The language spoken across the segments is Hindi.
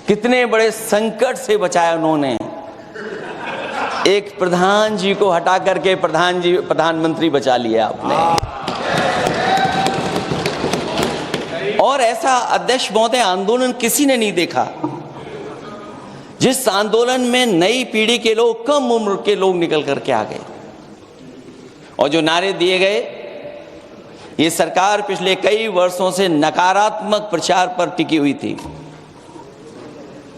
कितने बड़े संकट से बचाया उन्होंने। एक प्रधान जी को हटा करके प्रधानमंत्री बचा लिया आपने। और ऐसा अध्यक्ष महोदय आंदोलन किसी ने नहीं देखा जिस आंदोलन में नई पीढ़ी के लोग, कम उम्र के लोग निकल करके आ गए और जो नारे दिए गए। ये सरकार पिछले कई वर्षों से नकारात्मक प्रचार पर टिकी हुई थी,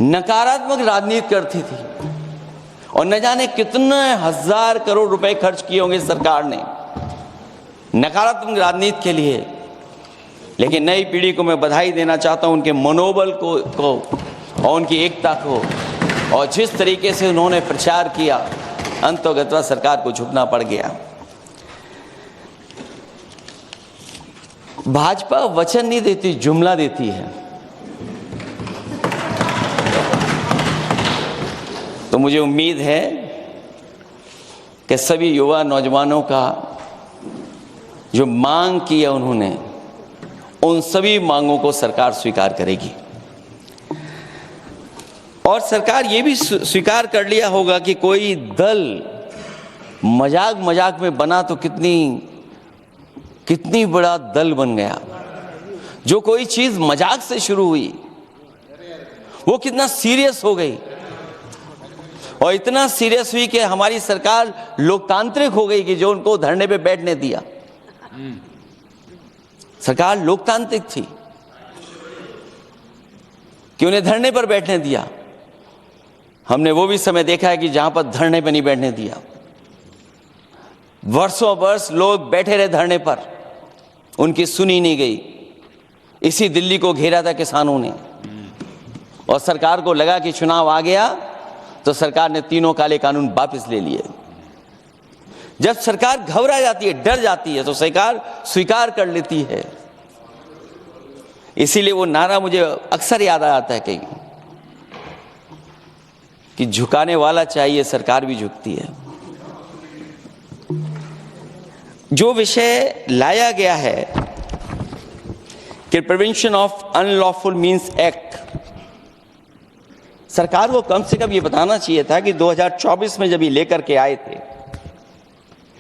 नकारात्मक राजनीति करती थी और न जाने कितने हजार करोड़ रुपए खर्च किए होंगे सरकार ने नकारात्मक राजनीति के लिए। लेकिन नई पीढ़ी को मैं बधाई देना चाहता हूं, उनके मनोबल को और उनकी एकता को, और जिस तरीके से उन्होंने प्रचार किया, अंततः सरकार को झुकना पड़ गया। भाजपा वचन नहीं देती, जुमला देती है। तो मुझे उम्मीद है कि सभी युवा नौजवानों का जो मांग की है उन्होंने, उन सभी मांगों को सरकार स्वीकार करेगी। और सरकार ये भी स्वीकार कर लिया होगा कि कोई दल मजाक में बना तो कितनी बड़ा दल बन गया। जो कोई चीज मजाक से शुरू हुई वो कितना सीरियस हो गई, और इतना सीरियस हुई कि हमारी सरकार लोकतांत्रिक हो गई कि जो उनको धरने पे बैठने दिया। सरकार लोकतांत्रिक थी कि उन्हें धरने पर बैठने दिया। हमने वो भी समय देखा है कि जहां पर धरने पर नहीं बैठने दिया, वर्षों वर्ष लोग बैठे रहे धरने पर, उनकी सुनी नहीं गई। इसी दिल्ली को घेरा था किसानों ने, और सरकार को लगा कि चुनाव आ गया तो सरकार ने तीनों काले कानून वापस ले लिए। जब सरकार घबरा जाती है, डर जाती है, तो सरकार स्वीकार कर लेती है। इसीलिए वो नारा मुझे अक्सर याद आता है कि झुकाने वाला चाहिए, सरकार भी झुकती है। जो विषय लाया गया है कि prevention of unlawful means act, सरकार को कम से कम ये बताना चाहिए था कि 2024 में जब ये लेकर के आए थे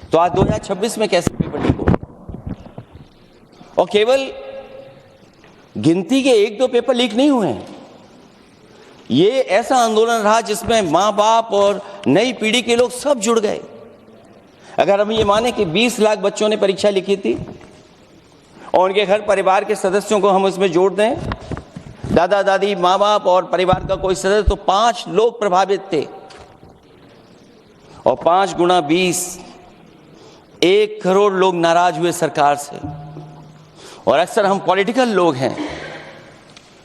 तो आज 2026 में कैसे पेपर लीक हो। और केवल गिनती के 1-2 पेपर लीक नहीं हुए हैं। ये ऐसा आंदोलन रहा जिसमें मां बाप और नई पीढ़ी के लोग सब जुड़ गए। अगर हम ये माने कि 20 लाख बच्चों ने परीक्षा लिखी थी और उनके घर परिवार के सदस्यों को हम इसमें जोड़ दें, दादा दादी, माँ बाप और परिवार का कोई सदस्य, तो 5 लोग प्रभावित थे। और 5 गुणा 20, 1 करोड़ लोग नाराज हुए सरकार से। और अक्सर हम पॉलिटिकल लोग हैं,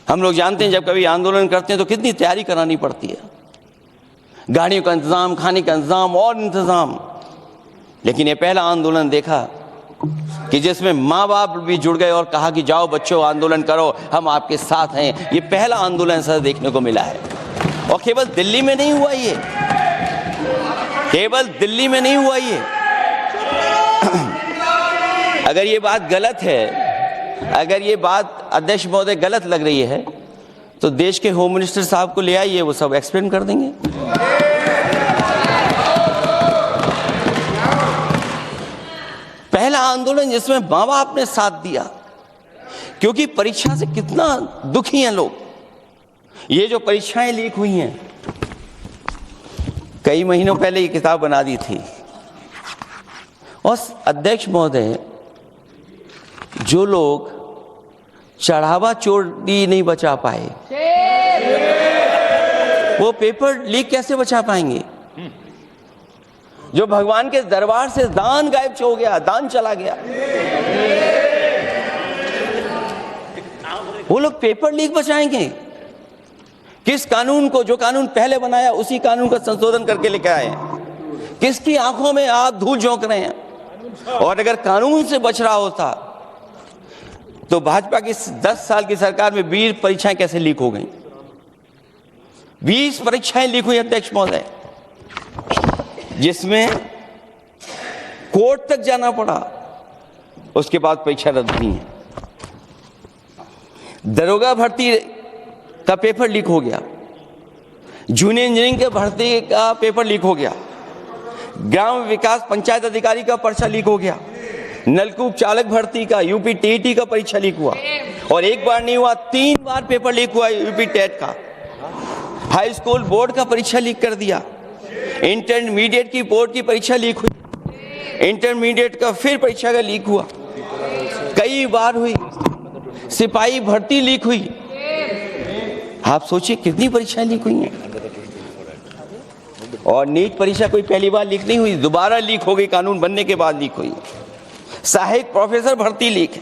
हम लोग जानते हैं जब कभी आंदोलन करते हैं तो कितनी तैयारी करानी पड़ती है, गाड़ियों का इंतजाम, खाने का इंतजाम और इंतजाम। लेकिन ये पहला आंदोलन देखा कि जिसमें माँ बाप भी जुड़ गए और कहा कि जाओ बच्चों आंदोलन करो, हम आपके साथ हैं। ये पहला आंदोलन ऐसा देखने को मिला है। और केवल दिल्ली में नहीं हुआ ये, केवल दिल्ली में नहीं हुआ ये। अगर ये बात गलत है, अगर ये बात अध्यक्ष महोदय गलत लग रही है, तो देश के होम मिनिस्टर साहब को ले आइए, वो सब एक्सप्लेन कर देंगे। पहला आंदोलन जिसमें माँ बाप ने साथ दिया, क्योंकि परीक्षा से कितना दुखी हैं लोग। ये जो परीक्षाएं लीक हुई हैं, कई महीनों पहले ये किताब बना दी थी। और अध्यक्ष महोदय, जो लोग चढ़ावा चोरी नहीं बचा पाए, वो पेपर लीक कैसे बचा पाएंगे? जो भगवान के दरबार से दान गायब हो गया, दान चला गया, वो लोग पेपर लीक बचाएंगे? किस कानून को, जो कानून पहले बनाया उसी कानून का संशोधन करके लेकर आए हैं? किसकी आंखों में आप धूल झोंक रहे हैं? और अगर कानून से बच रहा होता तो भाजपा की 10 साल की सरकार में 20 परीक्षाएं कैसे लीक हो गई? 20 परीक्षाएं लीक हुई अध्यक्ष महोदय, जिसमें कोर्ट तक जाना पड़ा, उसके बाद परीक्षा रद्द हुई है। दरोगा भर्ती का पेपर लीक हो गया, जूनियर इंजीनियरिंग के भर्ती का पेपर लीक हो गया, ग्राम विकास पंचायत अधिकारी का पर्चा लीक हो गया, नलकूप चालक भर्ती का, यूपी टीईटी का परीक्षा लीक हुआ, और एक बार नहीं हुआ 3 बार पेपर लीक हुआ यूपी टेट का। हाई स्कूल बोर्ड का परीक्षा लीक कर दिया, इंटरमीडिएट की बोर्ड की परीक्षा लीक हुई, इंटरमीडिएट का फिर परीक्षा का लीक हुआ, कई बार हुई, सिपाही भर्ती लीक हुई। आप सोचिए कितनी परीक्षाएं लीक हुई हैं। और नीट परीक्षा कोई पहली बार लीक नहीं हुई, दोबारा लीक हो गई, कानून बनने के बाद लीक हुई। सहायक प्रोफेसर भर्ती लीक है,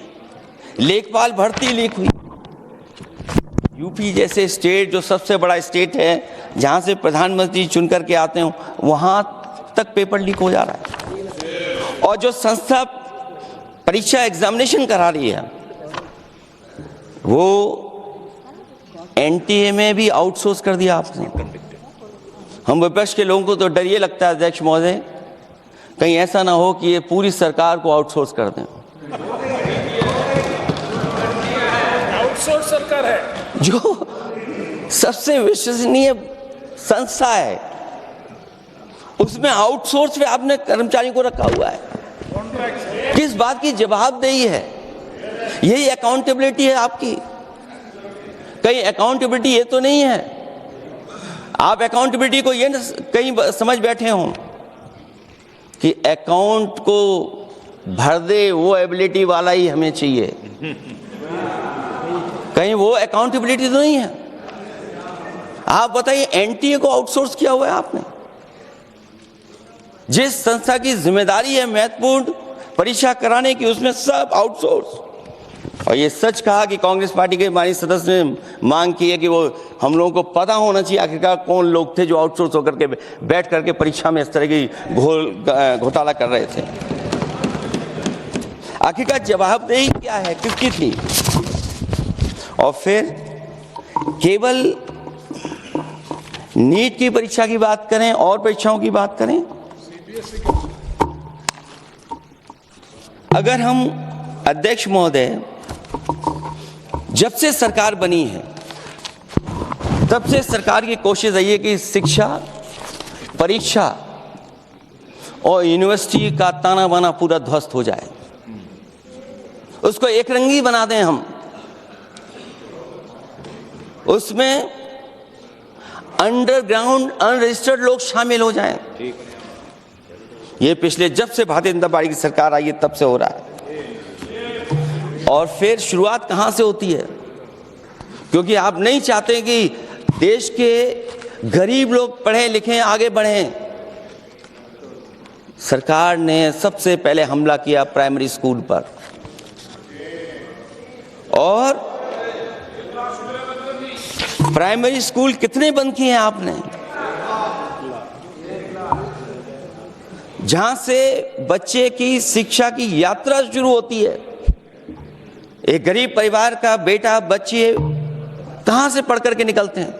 लेखपाल भर्ती लीक हुई। यूपी जैसे स्टेट जो सबसे बड़ा स्टेट है, जहां से प्रधानमंत्री चुन करके आते हो, वहां तक पेपर लीक हो जा रहा है। और जो संस्था परीक्षा एग्जामिनेशन करा रही है, वो एनटीए में भी आउटसोर्स कर दिया आपने। हम विपक्ष के लोगों को तो डर ये लगता है अध्यक्ष महोदय, कहीं ऐसा ना हो कि ये पूरी सरकार को आउटसोर्स कर दें। आउटसोर्स सरकार है जो सबसे विश्वसनीय संस्था है, उसमें आउटसोर्स पे आपने कर्मचारियों को रखा हुआ है। किस बात की जवाबदेही है? यही अकाउंटेबिलिटी है आपकी? कहीं अकाउंटेबिलिटी ये तो नहीं है? आप अकाउंटेबिलिटी को ये कहीं समझ बैठे हो कि अकाउंट को भर दे वो एबिलिटी वाला ही हमें चाहिए? कहीं वो अकाउंटेबिलिटी तो नहीं है? आप बताइए, एनटीए को आउटसोर्स किया हुआ है आपने। जिस संस्था की जिम्मेदारी है महत्वपूर्ण परीक्षा कराने की, उसमें सब आउटसोर्स। और ये सच कहा कि कांग्रेस पार्टी के माननीय सदस्य ने मांग की है कि वो हम लोगों को पता होना चाहिए आखिरकार कौन लोग थे जो आउटसोर्स होकर के बैठ करके परीक्षा में इस तरह की घोटाला कर रहे थे। आखिरकार जवाबदेही क्या है, किसकी थी? और फिर केवल नीट की परीक्षा की बात करें और परीक्षाओं की बात करें, अगर हम अध्यक्ष महोदय, जब से सरकार बनी है तब से सरकार की कोशिश रही है कि शिक्षा, परीक्षा और यूनिवर्सिटी का ताना बाना पूरा ध्वस्त हो जाए, उसको एक रंगी बना दें हम, उसमें अंडरग्राउंड अनरजिस्टर्ड लोग शामिल हो जाएं। ये पिछले जब से भारतीय जनता पार्टी की सरकार आई है तब से हो रहा है। और फिर शुरुआत कहां से होती है? क्योंकि आप नहीं चाहते कि देश के गरीब लोग पढ़ें लिखें, आगे बढ़ें। सरकार ने सबसे पहले हमला किया प्राइमरी स्कूल पर, और प्राइमरी स्कूल कितने बंद किए हैं आपने? जहां से बच्चे की शिक्षा की यात्रा शुरू होती है। एक गरीब परिवार का बेटा, बच्चे कहां से पढ़ करके निकलते हैं?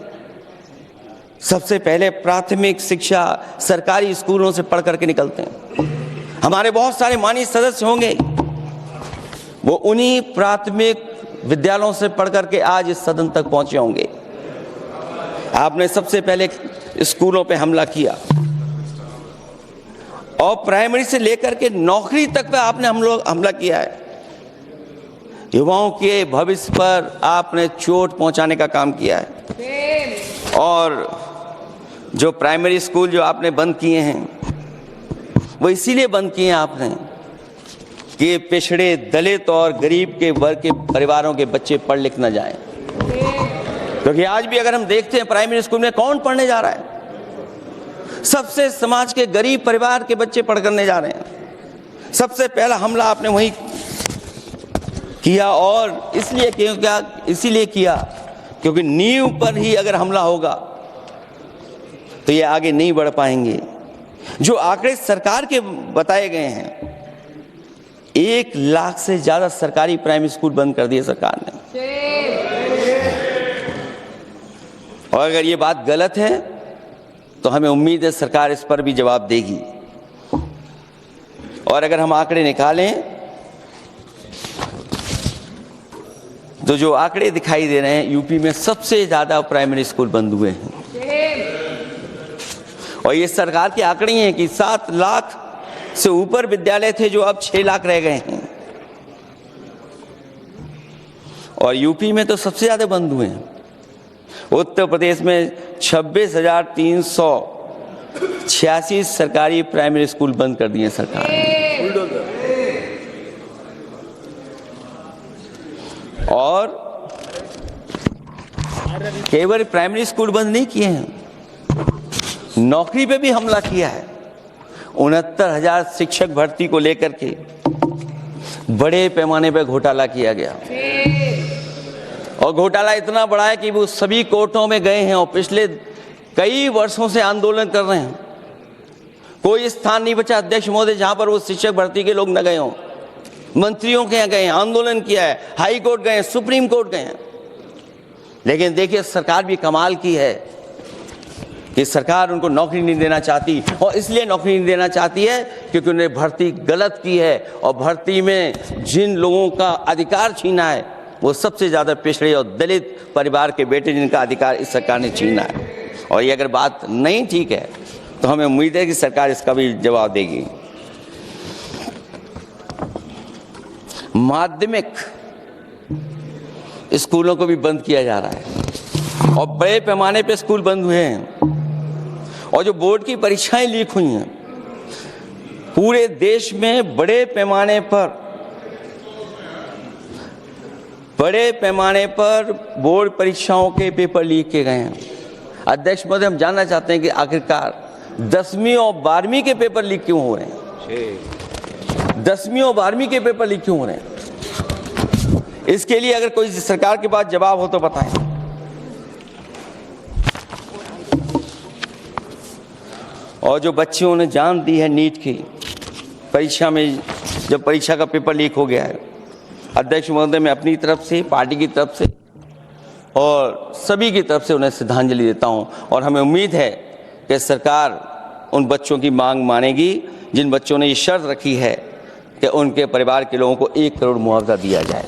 सबसे पहले प्राथमिक शिक्षा सरकारी स्कूलों से पढ़ करके निकलते हैं। हमारे बहुत सारे माननीय सदस्य होंगे, वो उन्हीं प्राथमिक विद्यालयों से पढ़ करके आज इस सदन तक पहुंचे होंगे। आपने सबसे पहले स्कूलों पे हमला किया, और प्राइमरी से लेकर के नौकरी तक पे आपने हमला किया है। युवाओं के भविष्य पर आपने चोट पहुंचाने का काम किया है। और जो प्राइमरी स्कूल जो आपने बंद किए हैं, वो इसीलिए बंद किए हैं आपने कि पिछड़े, दलित और गरीब के वर्ग के परिवारों के बच्चे पढ़ लिख न जाएं। क्योंकि आज भी अगर हम देखते हैं प्राइमरी स्कूल में कौन पढ़ने जा रहा है? सबसे समाज के गरीब परिवार के बच्चे पढ़ करने जा रहे हैं। सबसे पहला हमला आपने वही किया, और इसीलिए किया क्योंकि नींव पर ही अगर हमला होगा तो ये आगे नहीं बढ़ पाएंगे। जो आंकड़े सरकार के बताए गए हैं, 1 लाख से ज्यादा सरकारी प्राइमरी स्कूल बंद कर दिए सरकार ने। और अगर ये बात गलत है तो हमें उम्मीद है सरकार इस पर भी जवाब देगी। और अगर हम आंकड़े निकालें तो जो आंकड़े दिखाई दे रहे हैं, यूपी में सबसे ज्यादा प्राइमरी स्कूल बंद हुए हैं। और ये सरकार के आंकड़े हैं कि 7 लाख से ऊपर विद्यालय थे जो अब 6 लाख रह गए हैं। और यूपी में तो सबसे ज्यादा बंद हुए हैं। उत्तर प्रदेश में 26,386 सरकारी प्राइमरी स्कूल बंद कर दिए सरकार ने। और केवल प्राइमरी स्कूल बंद नहीं किए हैं, नौकरी पे भी हमला किया है। 69,000 शिक्षक भर्ती को लेकर के बड़े पैमाने पर घोटाला किया गया। और घोटाला इतना बड़ा है कि वो सभी कोर्टों में गए हैं और पिछले कई वर्षों से आंदोलन कर रहे हैं। कोई स्थान नहीं बचा अध्यक्ष महोदय जहां पर वो शिक्षक भर्ती के लोग न गए हों। मंत्रियों के यहाँ गए, आंदोलन किया है, हाई कोर्ट गए, सुप्रीम कोर्ट गए हैं। लेकिन देखिए सरकार भी कमाल की है कि सरकार उनको नौकरी नहीं देना चाहती। और इसलिए नौकरी नहीं देना चाहती है क्योंकि उन्होंने भर्ती गलत की है। और भर्ती में जिन लोगों का अधिकार छीना है वो सबसे ज़्यादा पिछड़े और दलित परिवार के बेटे, जिनका अधिकार इस सरकार ने छीना है। और ये अगर बात नहीं ठीक है तो हमें उम्मीद है कि सरकार इसका भी जवाब देगी। माध्यमिक स्कूलों को भी बंद किया जा रहा है और बड़े पैमाने पे स्कूल बंद हुए हैं। और जो बोर्ड की परीक्षाएं लीक हुई हैं, पूरे देश में बड़े पैमाने पर बोर्ड परीक्षाओं के पेपर लीक किए गए हैं। अध्यक्ष महोदय, हम जानना चाहते हैं कि आखिरकार 10वीं और 12वीं के पेपर लीक क्यों हो रहे हैं? 10वीं और 12वीं के पेपर लीक क्यों हो रहे हैं? इसके लिए अगर कोई सरकार के पास जवाब हो तो बताएं। और जो बच्चों ने जान दी है नीट की परीक्षा में, जब परीक्षा का पेपर लीक हो गया है, अध्यक्ष महोदय, मैं अपनी तरफ से, पार्टी की तरफ से और सभी की तरफ से उन्हें श्रद्धांजलि देता हूं। और हमें उम्मीद है कि सरकार उन बच्चों की मांग मानेगी जिन बच्चों ने ये शर्त रखी है कि उनके परिवार के लोगों को 1 करोड़ मुआवजा दिया जाए।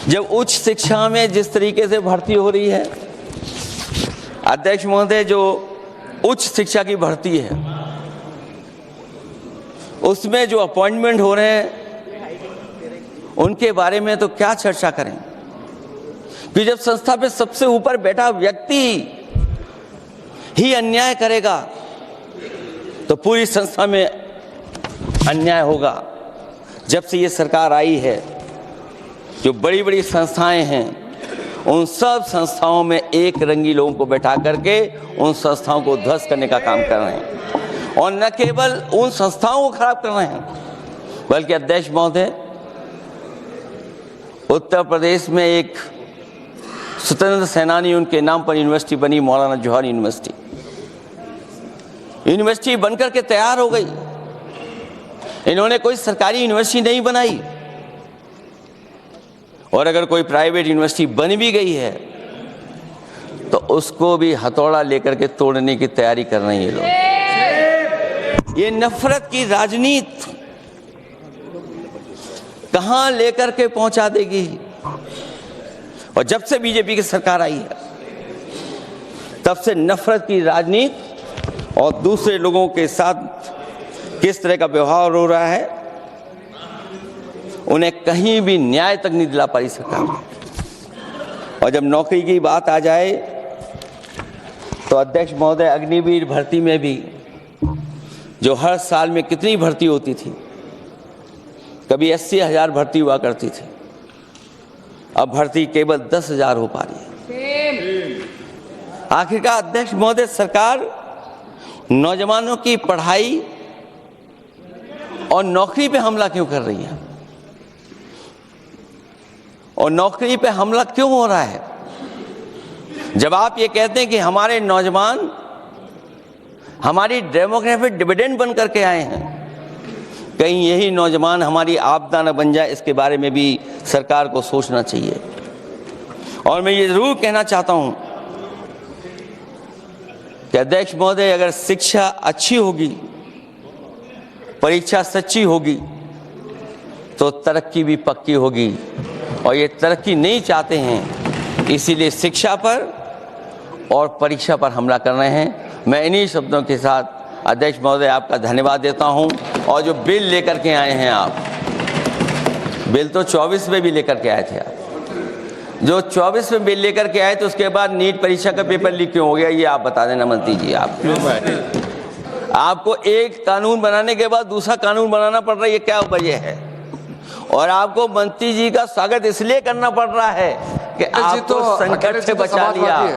जब उच्च शिक्षा में जिस तरीके से भर्ती हो रही है अध्यक्ष महोदय, जो उच्च शिक्षा की भर्ती है उसमें जो अपॉइंटमेंट हो रहे हैं उनके बारे में तो क्या चर्चा करें कि जब संस्था पे सबसे ऊपर बैठा व्यक्ति ही अन्याय करेगा तो पूरी संस्था में अन्याय होगा। जब से ये सरकार आई है, जो बड़ी बड़ी संस्थाएं हैं उन सब संस्थाओं में एक रंगी लोगों को बैठा करके उन संस्थाओं को ध्वस्त करने का काम कर रहे हैं। और न केवल उन संस्थाओं को खराब कर रहे हैं बल्कि अध्यक्ष महोदय, उत्तर प्रदेश में एक स्वतंत्र सेनानी, उनके नाम पर यूनिवर्सिटी बनी, मौलाना जौहर यूनिवर्सिटी बनकर के तैयार हो गई। इन्होंने कोई सरकारी यूनिवर्सिटी नहीं बनाई। और अगर कोई प्राइवेट यूनिवर्सिटी बन भी गई है तो उसको भी हथौड़ा लेकर के तोड़ने की तैयारी कर रहे हैं ये लोग। ये नफरत की राजनीति कहां लेकर के पहुंचा देगी। और जब से बीजेपी की सरकार आई है तब से नफरत की राजनीति और दूसरे लोगों के साथ किस तरह का व्यवहार हो रहा है, उन्हें कहीं भी न्याय तक नहीं दिला पाई सरकार। और जब नौकरी की बात आ जाए तो अध्यक्ष महोदय, अग्निवीर भर्ती में भी जो हर साल में कितनी भर्ती होती थी, कभी 80,000 भर्ती हुआ करती थी, अब भर्ती केवल 10,000 हो पा रही है। आखिरकार अध्यक्ष महोदय, सरकार नौजवानों की पढ़ाई और नौकरी पे हमला क्यों कर रही है? और नौकरी पे हमला क्यों हो रहा है? जब आप ये कहते हैं कि हमारे नौजवान हमारी डेमोग्राफिक डिविडेंड बन करके आए हैं, कहीं यही नौजवान हमारी आपदा न बन जाए, इसके बारे में भी सरकार को सोचना चाहिए। और मैं ये जरूर कहना चाहता हूं कि अध्यक्ष महोदय, अगर शिक्षा अच्छी होगी, परीक्षा सच्ची होगी तो तरक्की भी पक्की होगी। और ये तरक्की नहीं चाहते हैं, इसीलिए शिक्षा पर और परीक्षा पर हमला कर रहे हैं। मैं इन्हीं शब्दों के साथ अध्यक्ष महोदय आपका धन्यवाद देता हूं। और जो बिल लेकर के आए हैं आप, बिल तो 24 में भी लेकर के आए थे आप, जो 24 में बिल लेकर के आए तो उसके बाद नीट परीक्षा का पेपर लीक क्यों हो गया, ये आप बता देना मंत्री जी। आपको एक कानून बनाने के बाद दूसरा कानून बनाना पड़ रहा है, ये क्या वजह है? और आपको मंत्री जी का स्वागत इसलिए करना पड़ रहा है कि आपको संकट से बचा लिया।